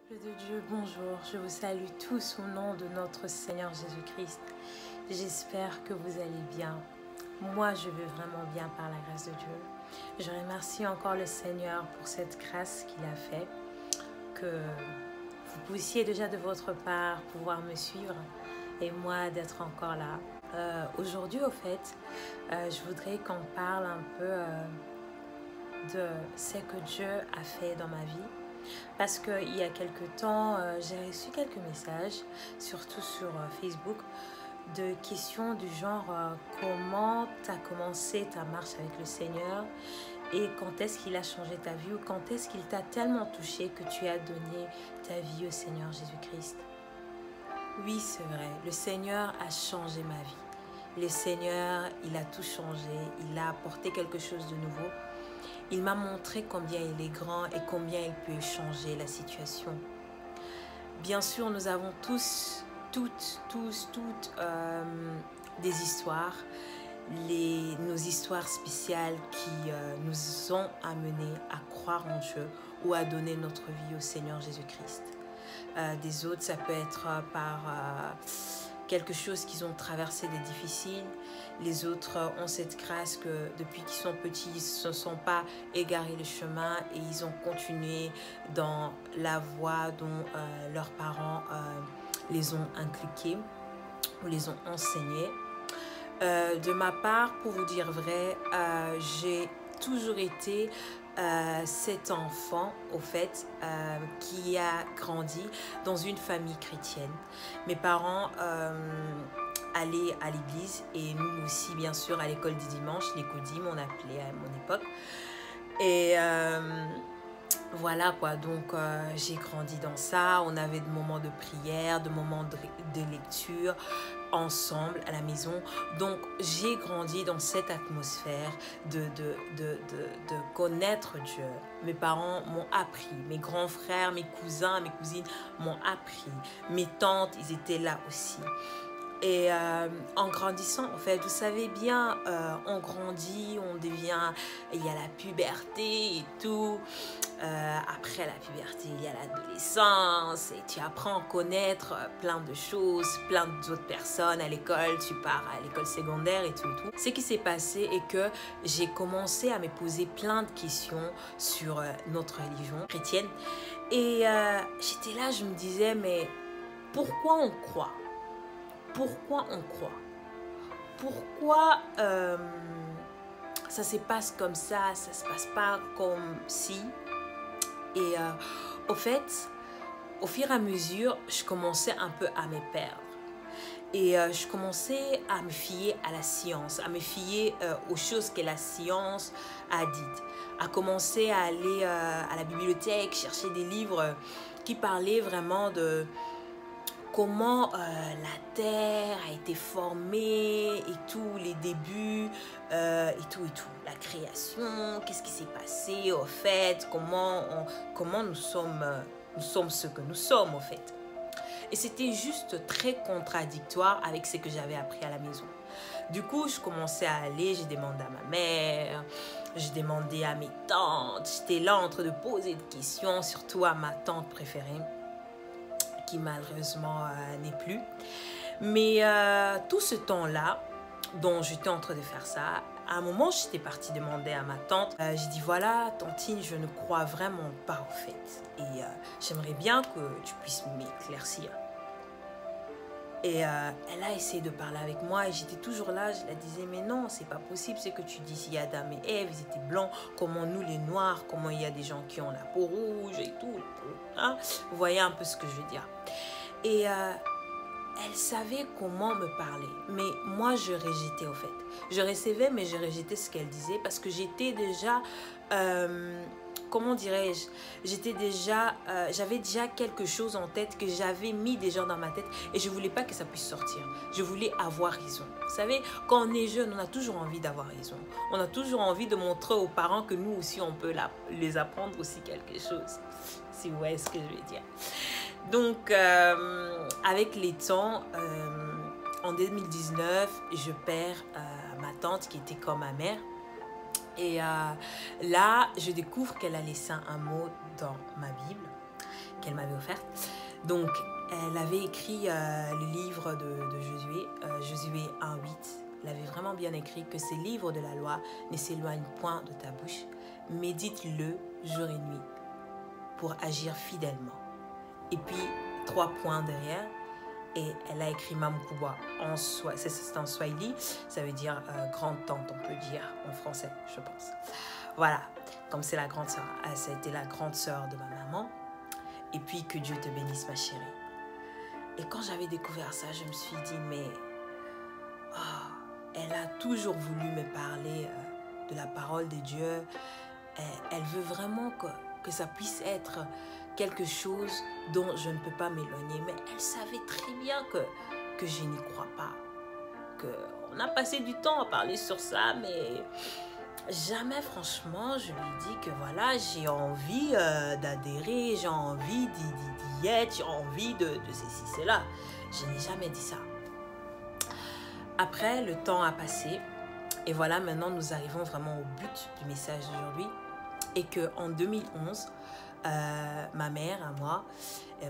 Peuple de Dieu, bonjour, je vous salue tous au nom de notre Seigneur Jésus-Christ. J'espère que vous allez bien. Moi, je vais vraiment bien par la grâce de Dieu. Je remercie encore le Seigneur pour cette grâce qu'il a fait, que vous puissiez déjà de votre part pouvoir me suivre et moi d'être encore là. Aujourd'hui, au fait, je voudrais qu'on parle un peu de ce que Dieu a fait dans ma vie. Parce qu'il y a quelque temps, j'ai reçu quelques messages, surtout sur Facebook, de questions du genre comment tu as commencé ta marche avec le Seigneur et quand est-ce qu'il a changé ta vie ou quand est-ce qu'il t'a tellement touché que tu as donné ta vie au Seigneur Jésus-Christ. Oui, c'est vrai, le Seigneur a changé ma vie. Le Seigneur, il a tout changé, il a apporté quelque chose de nouveau. Il m'a montré combien il est grand et combien il peut changer la situation. Bien sûr, nous avons toutes des histoires, nos histoires spéciales qui nous ont amenés à croire en Dieu ou à donner notre vie au Seigneur Jésus-Christ. Des autres, ça peut être par quelque chose qu'ils ont traversé des difficiles. Les autres ont cette grâce que depuis qu'ils sont petits, ils ne se sont pas égarés le chemin et ils ont continué dans la voie dont leurs parents les ont inculqués ou les ont enseignés. De ma part, pour vous dire vrai, j'ai toujours été cet enfant, au fait, qui a grandi dans une famille chrétienne. Mes parents allaient à l'église et nous aussi, bien sûr, à l'école du dimanche, l'écodim, on appelait à mon époque. Et voilà quoi, donc j'ai grandi dans ça. On avait des moments de prière, des moments de lecture ensemble à la maison. Donc j'ai grandi dans cette atmosphère de connaître Dieu. Mes parents m'ont appris, mes grands frères, mes cousins, mes cousines m'ont appris. Mes tantes, ils étaient là aussi. Et en grandissant, en fait, vous savez bien, on grandit, on devient, il y a la puberté et tout. Après la puberté, il y a l'adolescence et tu apprends à connaître plein de choses, plein d'autres personnes à l'école. Tu pars à l'école secondaire et tout, et tout. Ce qui s'est passé est que j'ai commencé à me poser plein de questions sur notre religion chrétienne. Et j'étais là, je me disais, mais pourquoi on croit ? Pourquoi on croit? Pourquoi ça se passe comme ça se passe pas comme si? Et au fait, au fur et à mesure, je commençais un peu à me perdre. Et je commençais à me fier à la science, à me fier aux choses que la science a dites, à commencer à aller à la bibliothèque, chercher des livres qui parlaient vraiment de comment la Terre a été formée et tout, les débuts et tout, la création, qu'est-ce qui s'est passé au fait, comment nous sommes ce que nous sommes au fait. Et c'était juste très contradictoire avec ce que j'avais appris à la maison. Du coup, je commençais à aller, j'ai demandé à ma mère, j'ai demandé à mes tantes, j'étais là en train de poser des questions, surtout à ma tante préférée, qui malheureusement n'est plus. Mais tout ce temps-là, dont j'étais en train de faire ça, à un moment, j'étais partie demander à ma tante. J'ai dit, voilà, tantine, je ne crois vraiment pas au fait. Et j'aimerais bien que tu puisses m'éclaircir. Et elle a essayé de parler avec moi et j'étais toujours là, je la disais, mais non, c'est pas possible ce que tu dis. Si Adam et Ève, ils étaient blancs, comment nous les noirs, comment il y a des gens qui ont la peau rouge et tout. Hein? Vous voyez un peu ce que je veux dire. Et elle savait comment me parler, mais moi je rejetais au fait. Je recevais, mais je rejetais ce qu'elle disait parce que j'étais déjà... comment dirais-je, j'avais déjà quelque chose en tête que j'avais mis déjà dans ma tête et je voulais pas que ça puisse sortir. Je voulais avoir raison. Vous savez, quand on est jeune, on a toujours envie d'avoir raison. On a toujours envie de montrer aux parents que nous aussi, on peut les apprendre aussi quelque chose. Si vous voyez ce que je veux dire. Donc, avec les temps, en 2019, je perds ma tante qui était comme ma mère. Et là, je découvre qu'elle a laissé un mot dans ma Bible qu'elle m'avait offerte. Donc, elle avait écrit le livre de Josué, Josué 1:8. Elle avait vraiment bien écrit que ces livres de la loi ne s'éloignent point de ta bouche. Médite-le jour et nuit pour agir fidèlement. Et puis, 3 points derrière. Et elle a écrit Mamkubwa c'est en Swahili, ça veut dire grande tante, on peut dire en français, je pense. Voilà, comme c'est la grande sœur, ça a été la grande sœur de ma maman. Et puis que Dieu te bénisse, ma chérie. Et quand j'avais découvert ça, je me suis dit, mais elle a toujours voulu me parler de la parole de Dieu. Elle veut vraiment que ça puisse être quelque chose dont je ne peux pas m'éloigner. Mais elle savait très bien que je n'y crois pas. On a passé du temps à parler sur ça, mais jamais, franchement, je lui ai dit que voilà, j'ai envie d'adhérer, j'ai envie d'y être, j'ai envie de ceci, cela. Je n'ai jamais dit ça. Après, le temps a passé. Et voilà, maintenant, nous arrivons vraiment au but du message d'aujourd'hui. Et qu'en 2011, ma mère, à moi,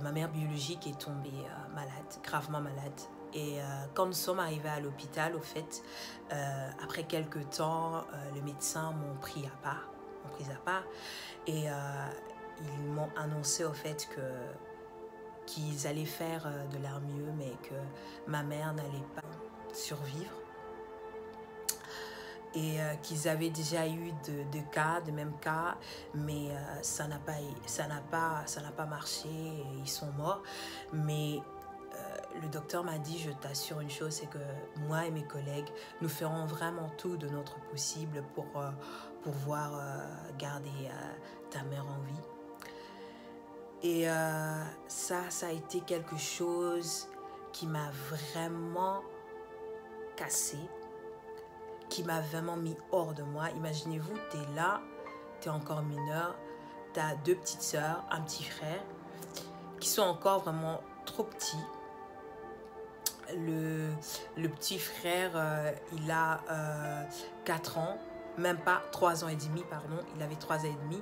ma mère biologique est tombée malade, gravement malade. Et quand nous sommes arrivés à l'hôpital, au fait, après quelques temps, les médecins m'ont pris à part. Et ils m'ont annoncé au fait qu'ils allaient faire de leur mieux, mais que ma mère n'allait pas survivre. Et qu'ils avaient déjà eu de même cas, mais ça n'a pas marché et ils sont morts. Mais le docteur m'a dit, je t'assure une chose, c'est que moi et mes collègues, nous ferons vraiment tout de notre possible pour pouvoir garder ta mère en vie. Et ça a été quelque chose qui m'a vraiment cassée, qui m'a vraiment mis hors de moi. Imaginez-vous, tu es là, tu es encore mineur, tu as 2 petites sœurs, un petit frère, qui sont encore vraiment trop petits. Le petit frère, il a 4 ans, même pas 3 ans et demi, pardon, il avait 3 ans et demi.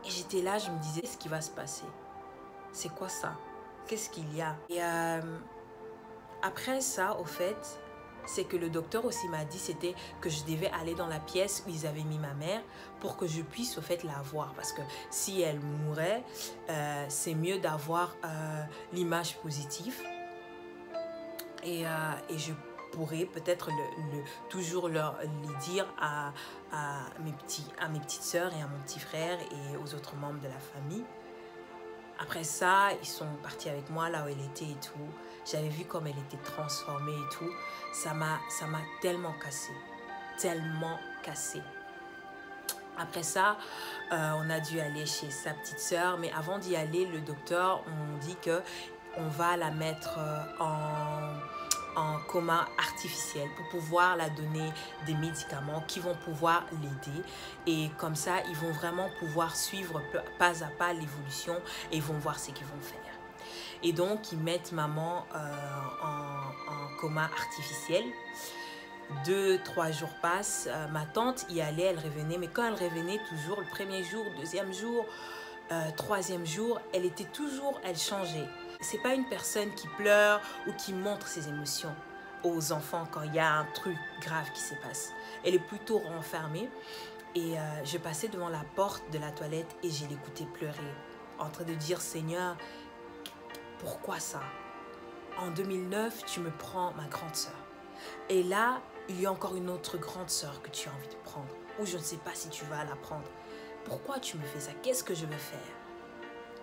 Et j'étais là, je me disais, qu'est-ce qui va se passer? C'est quoi ça? Qu'est-ce qu'il y a? Et après ça, au fait, c'est que le docteur aussi m'a dit, c'était que je devais aller dans la pièce où ils avaient mis ma mère pour que je puisse au fait la voir. Parce que si elle mourait, c'est mieux d'avoir l'image positive. Et je pourrais peut-être toujours lui dire à mes petites sœurs et à mon petit frère et aux autres membres de la famille. Après ça, ils sont partis avec moi là où elle était et tout. J'avais vu comme elle était transformée et tout. Ça m'a tellement cassée. Tellement cassée. Après ça, on a dû aller chez sa petite sœur. Mais avant d'y aller, le docteur, on dit qu'on va la mettre en coma artificiel pour pouvoir la donner des médicaments qui vont pouvoir l'aider. Et comme ça, ils vont vraiment pouvoir suivre pas à pas l'évolution et ils vont voir ce qu'ils vont faire. Et donc, ils mettent maman en coma artificiel. 2-3 jours passent. Ma tante y allait, elle revenait. Mais quand elle revenait, toujours le premier jour, deuxième jour, troisième jour, elle changeait. C'est pas une personne qui pleure ou qui montre ses émotions aux enfants quand il y a un truc grave qui se passe. Elle est plutôt renfermée. Et je passais devant la porte de la toilette et je l'écoutais pleurer, en train de dire, Seigneur, pourquoi ça? En 2009, tu me prends ma grande sœur. Et là, il y a encore une autre grande sœur que tu as envie de prendre. Ou je ne sais pas si tu vas la prendre. Pourquoi tu me fais ça? Qu'est-ce que je vais faire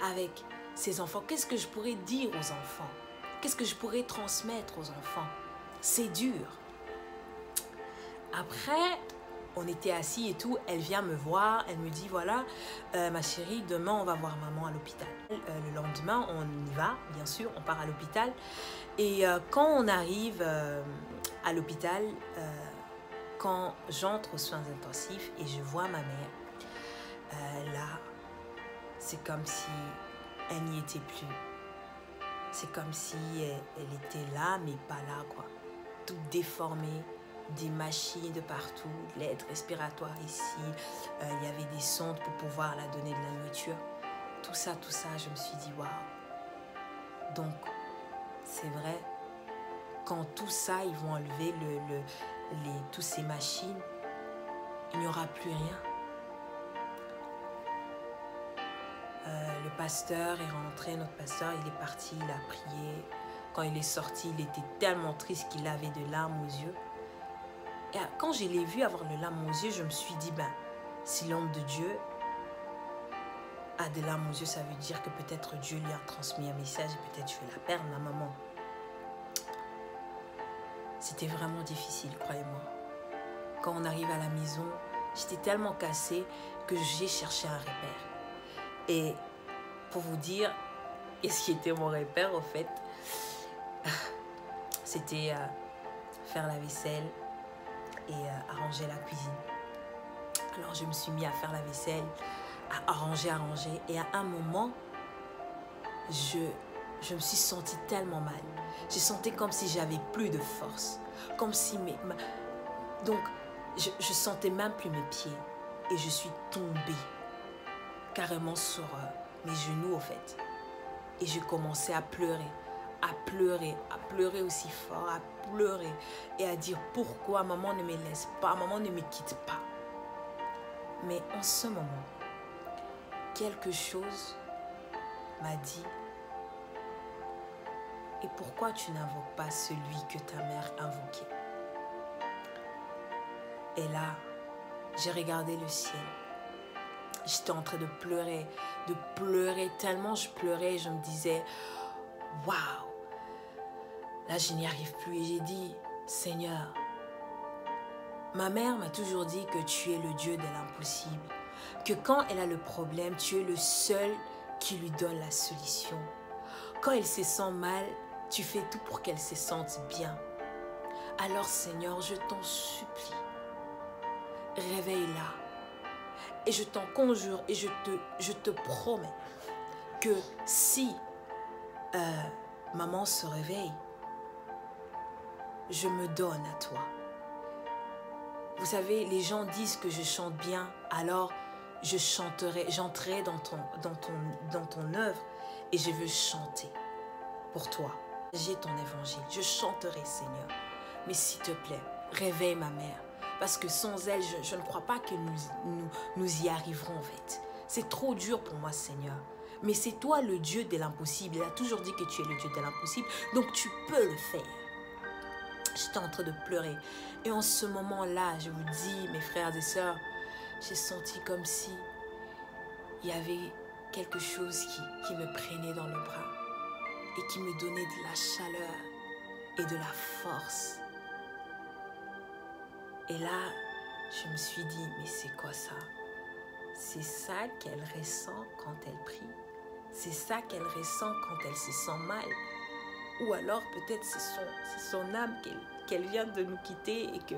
avec ces enfants? Qu'est-ce que je pourrais dire aux enfants? Qu'est-ce que je pourrais transmettre aux enfants? C'est dur. Après, on était assis et tout. Elle vient me voir. Elle me dit, voilà, ma chérie, demain, on va voir maman à l'hôpital. Le lendemain, on y va, bien sûr. On part à l'hôpital. Et quand on arrive à l'hôpital, quand j'entre aux soins intensifs et je vois ma mère, là, c'est comme si elle n'y était plus. C'est comme si elle était là, mais pas là, quoi. Toute déformée, des machines de partout, l'aide respiratoire ici. Il y avait des sondes pour pouvoir la donner de la nourriture. tout ça, je me suis dit, waouh. Donc, c'est vrai, quand tout ça, ils vont enlever toutes ces machines, il n'y aura plus rien. Le pasteur est rentré, notre pasteur, il est parti, il a prié. Quand il est sorti, il était tellement triste qu'il avait des larmes aux yeux. Et quand je l'ai vu avoir des larmes aux yeux, je me suis dit, ben, si l'homme de Dieu a des larmes aux yeux, ça veut dire que peut-être Dieu lui a transmis un message et peut-être je vais la perdre, ma maman. C'était vraiment difficile, croyez-moi. Quand on arrive à la maison, j'étais tellement cassée que j'ai cherché un repère. Et pour vous dire, et ce qui était mon repère, au fait, c'était faire la vaisselle et arranger la cuisine. Alors je me suis mis à faire la vaisselle, à arranger. Et à un moment, je me suis sentie tellement mal. J'ai senti comme si j'avais plus de force. Comme si donc, je sentais même plus mes pieds. Et je suis tombée carrément sur mes genoux, au fait. Et je commençais à pleurer aussi fort, à pleurer et à dire pourquoi maman ne me laisse pas, maman ne me quitte pas. Mais en ce moment, quelque chose m'a dit, et pourquoi tu n'invoques pas celui que ta mère invoquait? Et là, j'ai regardé le ciel. J'étais en train de pleurer tellement je pleurais. Je me disais, waouh, là je n'y arrive plus. Et j'ai dit, Seigneur, ma mère m'a toujours dit que tu es le Dieu de l'impossible. Que quand elle a le problème, tu es le seul qui lui donne la solution. Quand elle se sent mal, tu fais tout pour qu'elle se sente bien. Alors Seigneur, je t'en supplie, réveille-la. Et je t'en conjure et je te promets que si maman se réveille, je me donne à toi. Vous savez, les gens disent que je chante bien, alors je chanterai, j'entrerai dans ton œuvre et je veux chanter pour toi. J'ai ton évangile, je chanterai, Seigneur. Mais s'il te plaît, réveille ma mère. Parce que sans elle, je ne crois pas que nous y arriverons en fait. C'est trop dur pour moi, Seigneur. Mais c'est toi le Dieu de l'impossible. Il a toujours dit que tu es le Dieu de l'impossible. Donc tu peux le faire. J'étais en train de pleurer. Et en ce moment-là, je vous dis, mes frères et sœurs, j'ai senti comme si il y avait quelque chose qui me prenait dans le bras et qui me donnait de la chaleur et de la force. Et là, je me suis dit, mais c'est quoi ça? C'est ça qu'elle ressent quand elle prie. C'est ça qu'elle ressent quand elle se sent mal. Ou alors peut-être c'est son âme qu'elle vient de nous quitter et que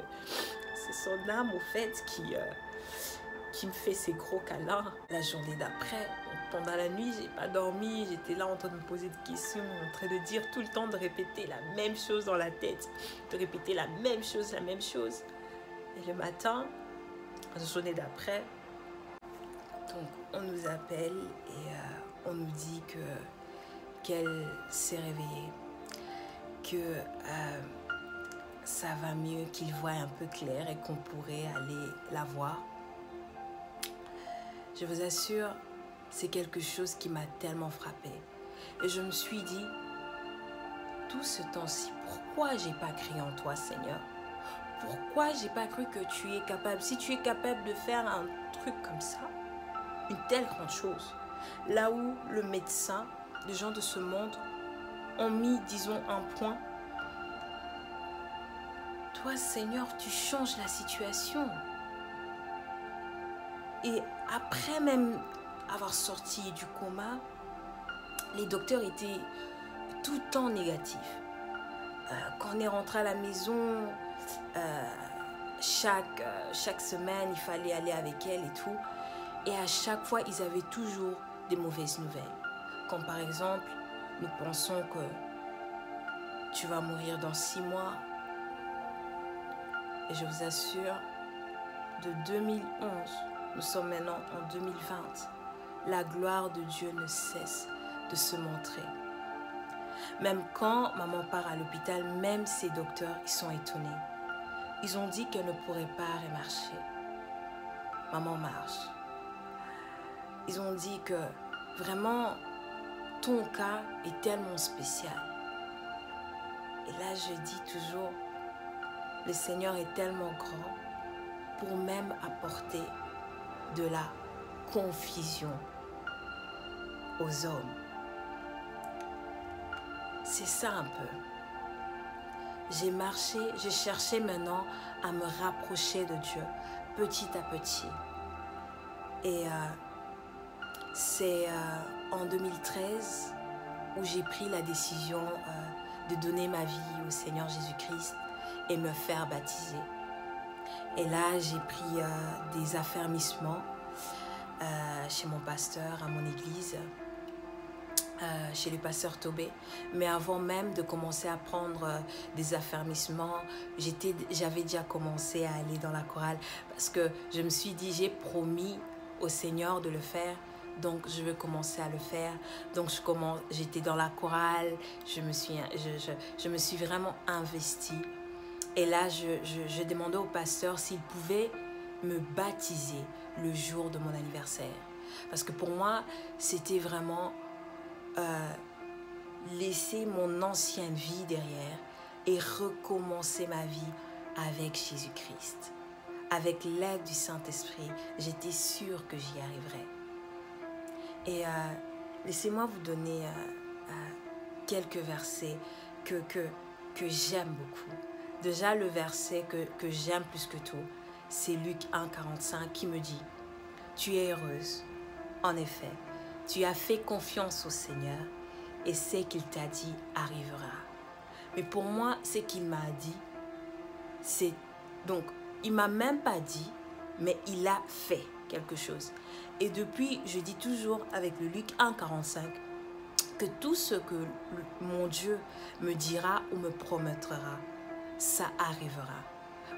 c'est son âme au fait qui me fait ces gros câlins. La journée d'après, pendant la nuit, j'ai pas dormi. J'étais là en train de me poser des questions, en train de dire tout le temps, de répéter la même chose dans la tête. De répéter la même chose. Et le matin, la journée d'après, donc on nous appelle et on nous dit qu'elle s'est réveillée, que ça va mieux, qu'il voit un peu clair et qu'on pourrait aller la voir. Je vous assure, c'est quelque chose qui m'a tellement frappée. Et je me suis dit, tout ce temps-ci, pourquoi j'ai pas crié en toi, Seigneur? Pourquoi j'ai pas cru que tu es capable? Si tu es capable de faire un truc comme ça, une telle grande chose, là où le médecin, les gens de ce monde ont mis, disons, un point, toi, Seigneur, tu changes la situation. Et après même avoir sorti du coma, les docteurs étaient tout le temps négatifs. Quand on est rentré à la maison, chaque semaine, il fallait aller avec elle et tout. Et à chaque fois, ils avaient toujours des mauvaises nouvelles. Comme par exemple, nous pensons que tu vas mourir dans 6 mois. Et je vous assure, de 2011, nous sommes maintenant en 2020. la gloire de Dieu ne cesse de se montrer. Même quand maman part à l'hôpital, même ses docteurs, ils sont étonnés. Ils ont dit qu'elle ne pourrait pas remarcher. Maman marche. Ils ont dit que vraiment, ton cas est tellement spécial. Et là, je dis toujours, le Seigneur est tellement grand pour même apporter de la confusion aux hommes. C'est ça un peu. J'ai marché, j'ai cherché maintenant à me rapprocher de Dieu petit à petit. Et c'est en 2013 où j'ai pris la décision de donner ma vie au Seigneur Jésus-Christ et me faire baptiser. Et là, j'ai pris des affermissements chez mon pasteur, à mon église, chez le pasteur Tobé. Mais avant même de commencer à prendre des affermissements, j'avais déjà commencé à aller dans la chorale parce que je me suis dit, j'ai promis au Seigneur de le faire. Donc, je vais commencer à le faire. Donc, j'étais dans la chorale, je me suis vraiment investie. Et là, je demandais au pasteur s'il pouvait me baptiser le jour de mon anniversaire. Parce que pour moi, c'était vraiment laisser mon ancienne vie derrière et recommencer ma vie avec Jésus-Christ. Avec l'aide du Saint-Esprit, j'étais sûre que j'y arriverais. Et laissez-moi vous donner quelques versets que j'aime beaucoup. Déjà, le verset que j'aime plus que tout, c'est Luc 1,45 qui me dit « Tu es heureuse, en effet, tu as fait confiance au Seigneur et ce qu'il t'a dit arrivera. » Mais pour moi, ce qu'il m'a dit, c'est... Donc, il ne m'a même pas dit, mais il a fait quelque chose. Et depuis, je dis toujours avec le Luc 1,45 que tout ce que mon Dieu me dira ou me promettra, ça arrivera.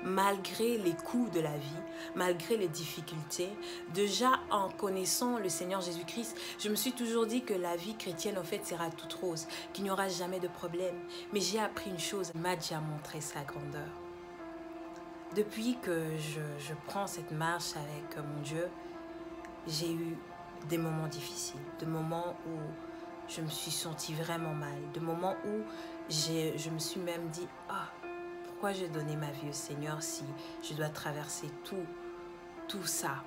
Malgré les coups de la vie, malgré les difficultés, déjà en connaissant le Seigneur Jésus-Christ, je me suis toujours dit que la vie chrétienne, en fait, sera toute rose, qu'il n'y aura jamais de problème. Mais j'ai appris une chose, il m'a déjà montré sa grandeur. Depuis que je prends cette marche avec mon Dieu, j'ai eu des moments difficiles, des moments où je me suis sentie vraiment mal, des moments où je me suis même dit « Ah, pourquoi j'ai donné ma vie au Seigneur si je dois traverser tout ça ?»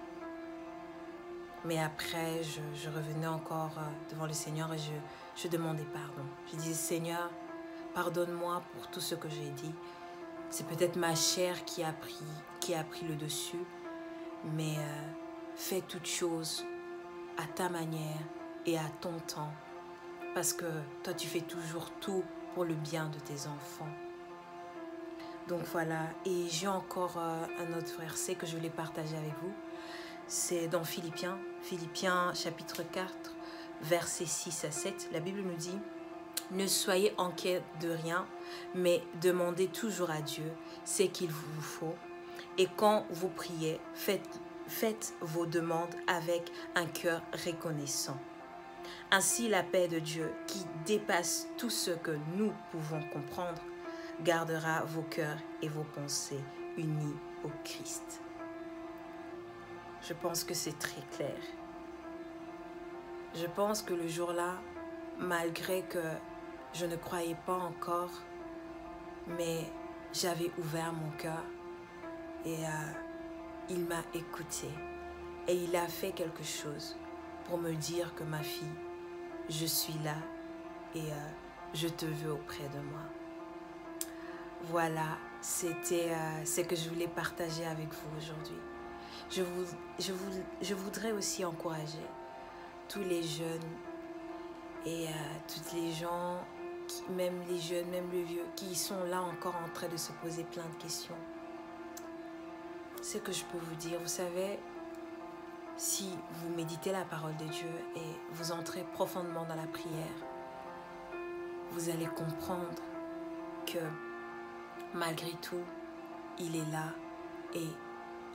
Mais après, je revenais encore devant le Seigneur et je demandais pardon. Je disais « Seigneur, pardonne-moi pour tout ce que j'ai dit. C'est peut-être ma chair qui a pris le dessus, mais fais toutes choses à ta manière et à ton temps. Parce que toi, tu fais toujours tout pour le bien de tes enfants. » Donc voilà, et j'ai encore un autre verset que je voulais partager avec vous. C'est dans Philippiens chapitre 4, versets 6 à 7. La Bible nous dit « Ne soyez inquiets de rien, mais demandez toujours à Dieu ce qu'il vous faut. Et quand vous priez, faites vos demandes avec un cœur reconnaissant. Ainsi, la paix de Dieu, qui dépasse tout ce que nous pouvons comprendre, gardera vos cœurs et vos pensées unis au Christ. » Je pense que c'est très clair. Je pense que le jour-là, malgré que je ne croyais pas encore, mais j'avais ouvert mon cœur et il m'a écouté. Et il a fait quelque chose pour me dire que ma fille, je suis là et je te veux auprès de moi. Voilà, c'était ce que je voulais partager avec vous aujourd'hui. Je voudrais aussi encourager tous les jeunes et toutes les gens, même les jeunes, même les vieux, qui sont là encore en train de se poser plein de questions. Ce que je peux vous dire, vous savez, si vous méditez la parole de Dieu et vous entrez profondément dans la prière, vous allez comprendre que malgré tout, il est là et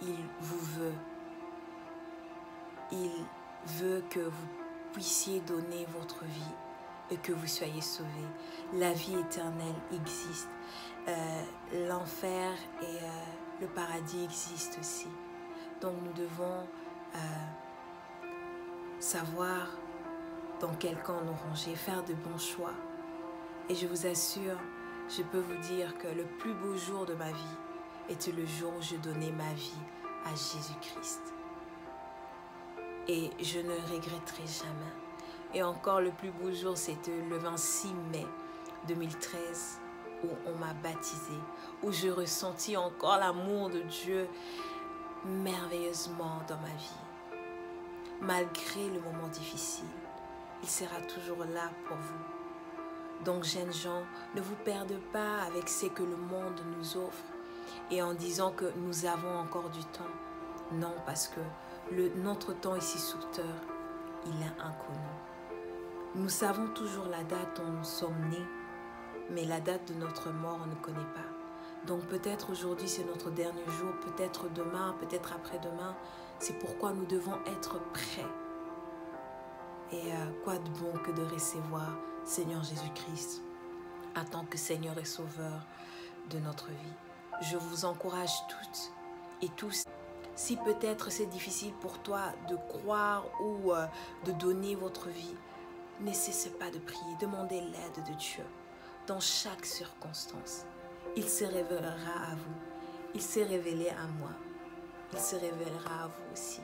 il vous veut. veut que vous puissiez donner votre vie et que vous soyez sauvés. La vie éternelle existe. L'enfer et le paradis existent aussi. Donc nous devons savoir dans quel camp nous ranger, faire de bons choix. Et je vous assure, je peux vous dire que le plus beau jour de ma vie était le jour où je donnais ma vie à Jésus-Christ. Et je ne regretterai jamais. Et encore le plus beau jour, c'était le 26 mai 2013 où on m'a baptisée, où je ressentis encore l'amour de Dieu merveilleusement dans ma vie. Malgré le moment difficile, il sera toujours là pour vous. Donc, jeunes gens, ne vous perdez pas avec ce que le monde nous offre et en disant que nous avons encore du temps. Non, parce que notre temps ici sur terre, il est inconnu. Nous savons toujours la date où nous sommes nés, mais la date de notre mort, on ne connaît pas. Donc peut-être aujourd'hui c'est notre dernier jour, peut-être demain, peut-être après-demain. C'est pourquoi nous devons être prêts. Et quoi de bon que de recevoir Seigneur Jésus-Christ en tant que Seigneur et Sauveur de notre vie. Je vous encourage toutes et tous. Si peut-être c'est difficile pour toi de croire ou de donner votre vie, ne cessez pas de prier, demandez l'aide de Dieu dans chaque circonstance. Il se révélera à vous, il s'est révélé à moi, il se révélera à vous aussi.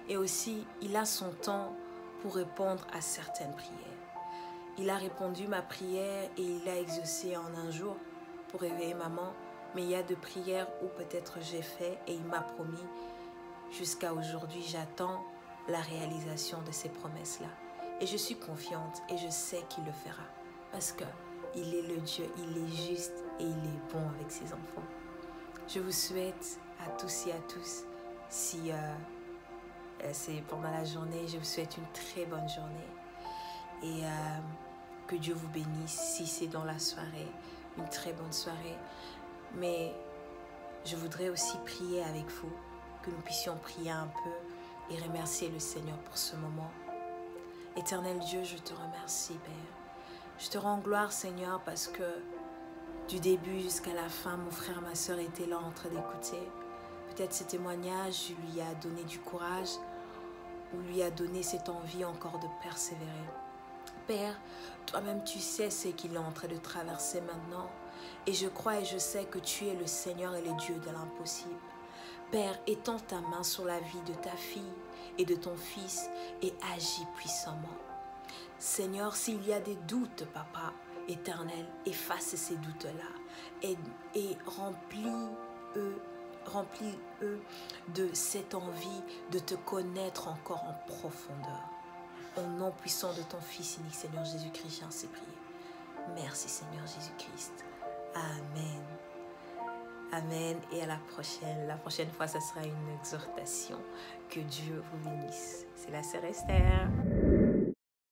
Et aussi, il a son temps pour répondre à certaines prières. Il a répondu ma prière et il a exaucé en un jour pour réveiller maman. Mais il y a de prières où peut-être j'ai fait et il m'a promis. Jusqu'à aujourd'hui, j'attends la réalisation de ces promesses-là. Et je suis confiante et je sais qu'il le fera. Parce qu'il est le Dieu, il est juste et il est bon avec ses enfants. Je vous souhaite à tous et à tous, si c'est pendant la journée, je vous souhaite une très bonne journée. Et que Dieu vous bénisse si c'est dans la soirée, une très bonne soirée. Mais je voudrais aussi prier avec vous, que nous puissions prier un peu et remercier le Seigneur pour ce moment. Éternel Dieu, je te remercie, Père. Je te rends gloire, Seigneur, parce que du début jusqu'à la fin, mon frère, ma soeur étaient là en train d'écouter. Peut-être ce témoignage lui a donné du courage ou lui a donné cette envie encore de persévérer. Père, toi-même tu sais ce qu'il est en train de traverser maintenant. Et je crois et je sais que tu es le Seigneur et le Dieu de l'impossible. Père, étends ta main sur la vie de ta fille et de ton fils et agis puissamment. Seigneur, s'il y a des doutes, Papa éternel, efface ces doutes-là et remplis-eux de cette envie de te connaître encore en profondeur. Au nom puissant de ton Fils unique, Seigneur Jésus-Christ, j'ai ainsi prié. Merci, Seigneur Jésus-Christ. Amen. Amen. Et à la prochaine. La prochaine fois, ce sera une exhortation. Que Dieu vous bénisse. C'est la sœur Esther.